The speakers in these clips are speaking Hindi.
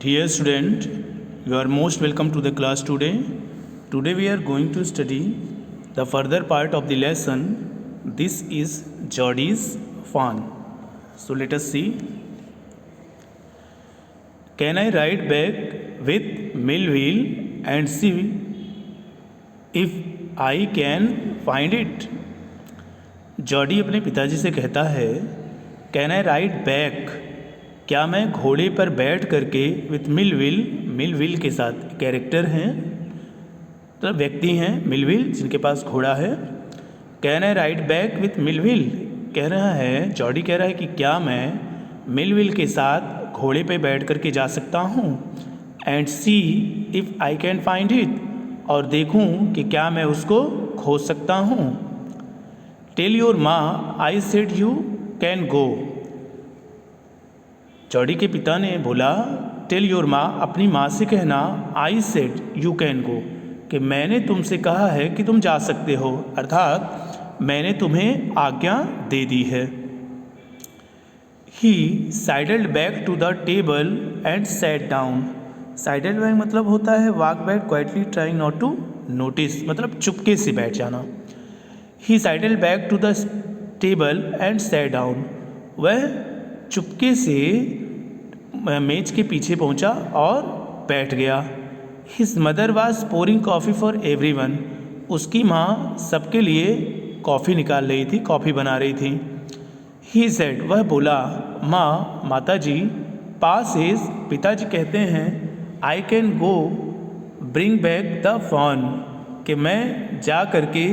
Dear student, you are most welcome to the class today. Today we are going to study the further part of the lesson. This is Geordie's Fawn. So let us see. Can I ride back with Millville and see if I can find it? Jordi अपने पिताजी से कहता है, कैन आई राइड बैक, क्या मैं घोड़े पर बैठ करके विथ मिलविल के साथ कैरेक्टर हैं, मतलब व्यक्ति हैं मिलविल जिनके पास घोड़ा है। Can I ride back with Millville, कह रहा है जॉर्डी कह रहा है कि क्या मैं मिलविल के साथ घोड़े पे बैठ करके जा सकता हूँ। And C if I can find it, और देखूँ कि क्या मैं उसको खोज सकता हूँ। टेल योर माँ I said you can go, Jordi के पिता ने बोला टेल योर माँ, अपनी माँ से कहना I said you can go, कि मैंने तुमसे कहा है कि तुम जा सकते हो, अर्थात मैंने तुम्हें आज्ञा दे दी है। He sidled back to the table and sat down. Sidled back मतलब होता है walk back quietly trying not to notice, मतलब चुपके से बैठ जाना। He sidled back to the table and sat down, वह चुपके से मेज के पीछे पहुंचा और बैठ गया। His mother was pouring coffee for everyone, उसकी माँ सबके लिए कॉफ़ी निकाल रही थी, कॉफ़ी बना रही थी। ही सेड, वह बोला, माँ माता जी, पास इज, पिताजी कहते हैं, I can go bring back the fawn, कि मैं जा करके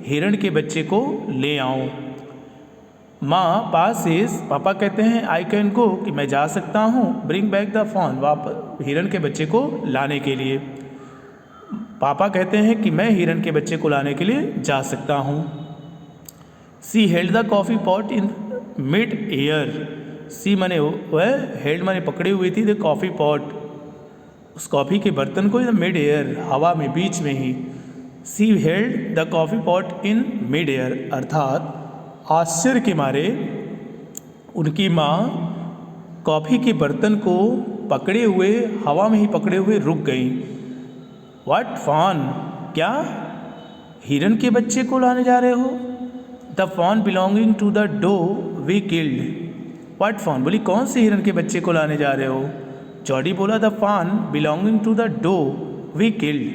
हिरण के बच्चे को ले आऊँ। माँ पास इज, पापा कहते हैं, आई कैन गो, कि मैं जा सकता हूँ, ब्रिंग बैक द फॉन, वापस हिरण के बच्चे को लाने के लिए। पापा कहते हैं कि मैं हिरण के बच्चे को लाने के लिए जा सकता हूँ। She held the coffee pot in mid air, she मने वह हेल्ड मने पकड़े हुई थी द कॉफ़ी पॉट, उस कॉफ़ी के बर्तन को मिड एयर, हवा में, बीच में ही। She held the coffee pot in mid air, अर्थात आश्चर्य के मारे उनकी माँ कॉफ़ी के बर्तन को पकड़े हुए, हवा में ही पकड़े हुए रुक गई। व्हाट फॉन, क्या हिरन के बच्चे को लाने जा रहे हो? The fawn belonging to the doe we killed. What fawn, बोली कौन से हिरन के बच्चे को लाने जा रहे हो? जॉर्डी बोला the fawn belonging to the doe we killed,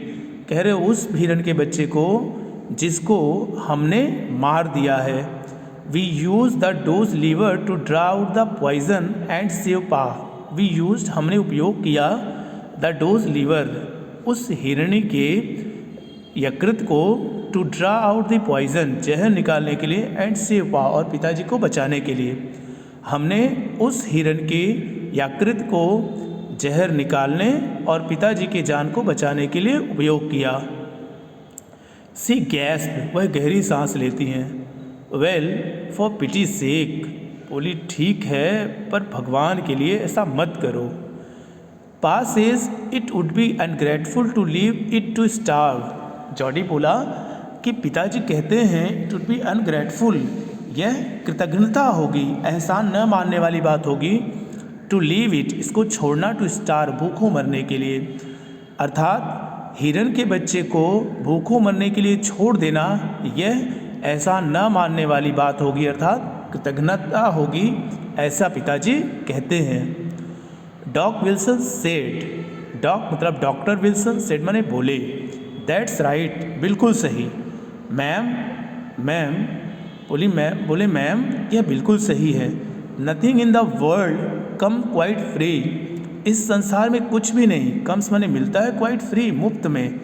कह रहे उस हिरन के बच्चे को जिसको हमने मार दिया है। We use the doe's liver to draw out the poison and save pa, we use, हमने उपयोग किया, द डोज लीवर, उस हिरणी के यकृत को, to draw out the poison, जहर निकालने के लिए, एंड सेव पा, और पिताजी को बचाने के लिए। हमने उस हिरण के यकृत को जहर निकालने और पिताजी के जान को बचाने के लिए उपयोग किया। सी गैस्प, वह गहरी सांस लेती हैं। वेल फॉर पिटी सेक, बोली ठीक है पर भगवान के लिए ऐसा मत करो। Pass is, it would be ungrateful to leave it to starve, Jody बोला कि पिताजी कहते हैं इट वुड बी अनग्रेटफुल, यह कृतज्ञता होगी, एहसान न मानने वाली बात होगी, टू लीव इट, इसको छोड़ना, टू स्टार, भूखों मरने के लिए, अर्थात हिरन के बच्चे को भूखों मरने के लिए छोड़ देना, यह एहसान न मानने वाली बात होगी, अर्थात कृतज्ञता होगी, ऐसा पिताजी कहते हैं। डॉक विल्सन सेड, डॉक मतलब डॉक्टर विल्सन, सेड माने बोले, दैट्स राइट, बिल्कुल सही। मैम, मैम बोली, मैम बोले मैम यह बिल्कुल सही है। Nothing in the world come quite free, इस संसार में कुछ भी नहीं, कम्स माने मिलता है, क्वाइट फ्री मुफ्त में,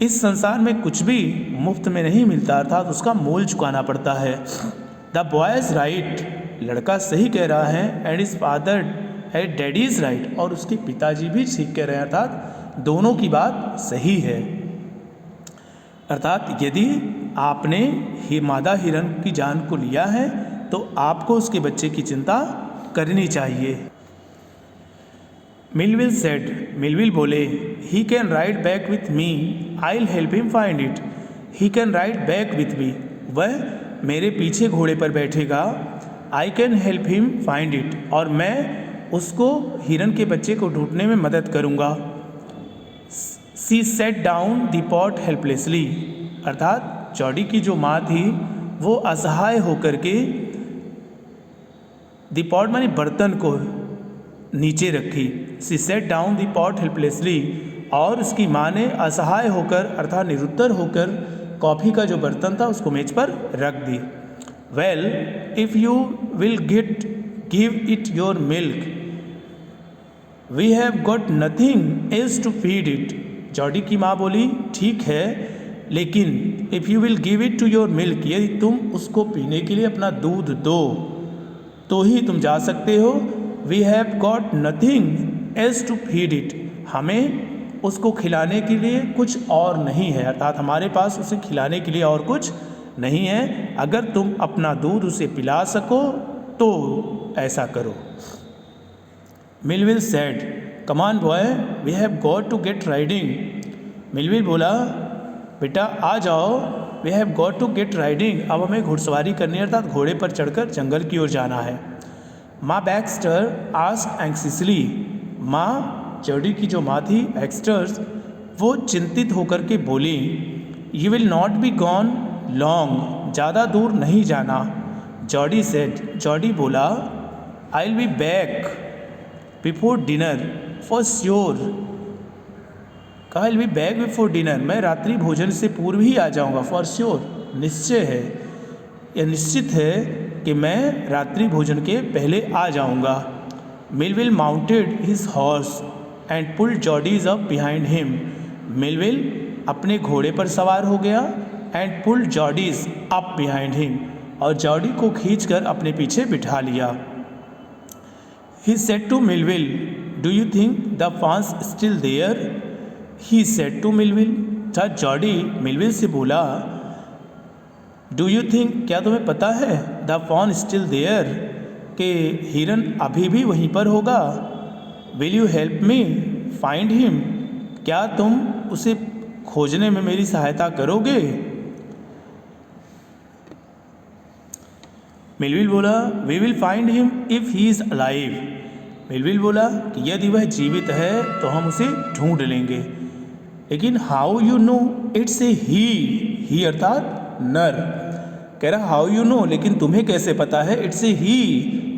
इस संसार में कुछ भी मुफ्त में नहीं मिलता, अर्थात उसका मोल चुकाना पड़ता है। द बॉय इज़ राइट, लड़का सही कह रहा है, एंड इज फादर है, डैडी इज़ राइट, और उसके पिताजी भी ठीक कह रहे हैं, अर्थात दोनों की बात सही है। अर्थात यदि आपने ही मादा हिरन की जान को लिया है तो आपको उसके बच्चे की चिंता करनी चाहिए। मिलविल सेड, मिलविल बोले, he can ride back with me, I will help him find it. He can ride back with me, वह मेरे पीछे घोड़े पर बैठेगा, I can help him find it, और मैं उसको हिरन के बच्चे को ढूंढने में मदद करूँगा। She set down the pot helplessly, अर्थात जॉडी की जो माँ थी वो असहाय होकर के द पॉट माने बर्तन को नीचे रखी। She set down the pot helplessly, और उसकी माँ ने असहाय होकर अर्थात निरुत्तर होकर कॉफ़ी का जो बर्तन था उसको मेज पर रख दी। Well if you will give it your milk we have got nothing else to feed it. Jody की माँ बोली ठीक है, लेकिन if you will give it to your milk, यदि तुम उसको पीने के लिए अपना दूध दो तो ही तुम जा सकते हो। We have got nothing else to feed it, हमें उसको खिलाने के लिए कुछ और नहीं है, अर्थात हमारे पास उसे खिलाने के लिए और कुछ नहीं है। अगर तुम अपना दूध उसे पिला सको तो ऐसा करो। Millwheel said, come on boy we have got to get riding. Millwheel बोला बेटा आ जाओ, we have got to get riding, अब हमें घुड़सवारी करनी है, अर्थात घोड़े पर चढ़कर जंगल की ओर जाना है। माँ बैक्स्टर आस्क्ड एंक्सियसली, माँ जॉडी की जो माँ थी एक्स्टर्स, वो चिंतित होकर के बोली you will not be gone long, ज़्यादा दूर नहीं जाना। जॉडी सेड, जॉडी बोला I will be back before dinner for sure, कहा I will be back before dinner, मैं रात्रि भोजन से पूर्व ही आ जाऊँगा। फॉर श्योर, निश्चय है, यह निश्चित है कि मैं रात्रि भोजन के पहले आ जाऊँगा। Millwheel mounted his horse and pulled Jody's up behind him. Millwheel अपने घोड़े पर सवार हो गया and pulled Jody's up behind him, और जॉडी को खींचकर अपने पीछे बिठा लिया। He said to Millwheel do you think the fawn's still there. He said to Millwheel, था जॉडी मिलविल से बोला डू यू थिंक, क्या तुम्हें पता है, द फॉन स्टिल देयर, कि हिरन अभी भी वहीं पर होगा। Will you help me find him, क्या तुम उसे खोजने में मेरी सहायता करोगे। मिलविल बोला we will find him if he is alive. Millwheel बोला कि यदि वह जीवित है तो हम उसे ढूंढ लेंगे, लेकिन how you know it's a he अर्थात नर। कह रहा हाउ यू नो, लेकिन तुम्हें कैसे पता है इट्स ए ही,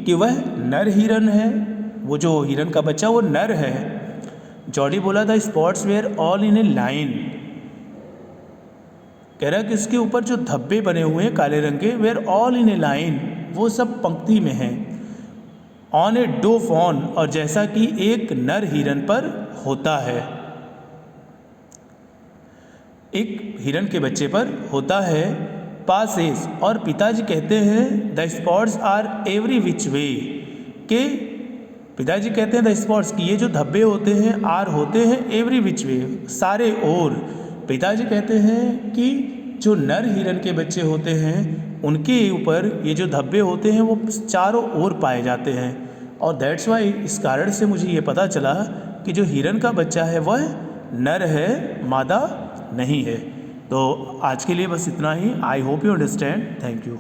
कि वह नर हिरन है, वो जो हिरन का बच्चा वो नर है। जॉडी बोला the spots were all in a line, कह रहा कि इसके ऊपर जो धब्बे बने हुए हैं काले रंग के, were all in a line, वो सब पंक्ति में हैं। ऑन ए डो फॉन, और जैसा कि एक नर हिरन पर होता है, एक हिरन के बच्चे पर होता है। पासेस, और पिताजी कहते हैं the spots are every which way, के पिताजी कहते हैं द स्पॉट्स की ये जो धब्बे होते हैं आर होते हैं एवरी विच वे, सारे ओर। पिताजी कहते हैं कि जो नर हिरन के बच्चे होते हैं उनके ऊपर ये जो धब्बे होते हैं वो चारों ओर पाए जाते हैं, और दैट्स वाई, इस कारण से मुझे ये पता चला कि जो हिरन का बच्चा है वह नर है, मादा नहीं है। तो आज के लिए बस इतना ही। I hope you understand. Thank you.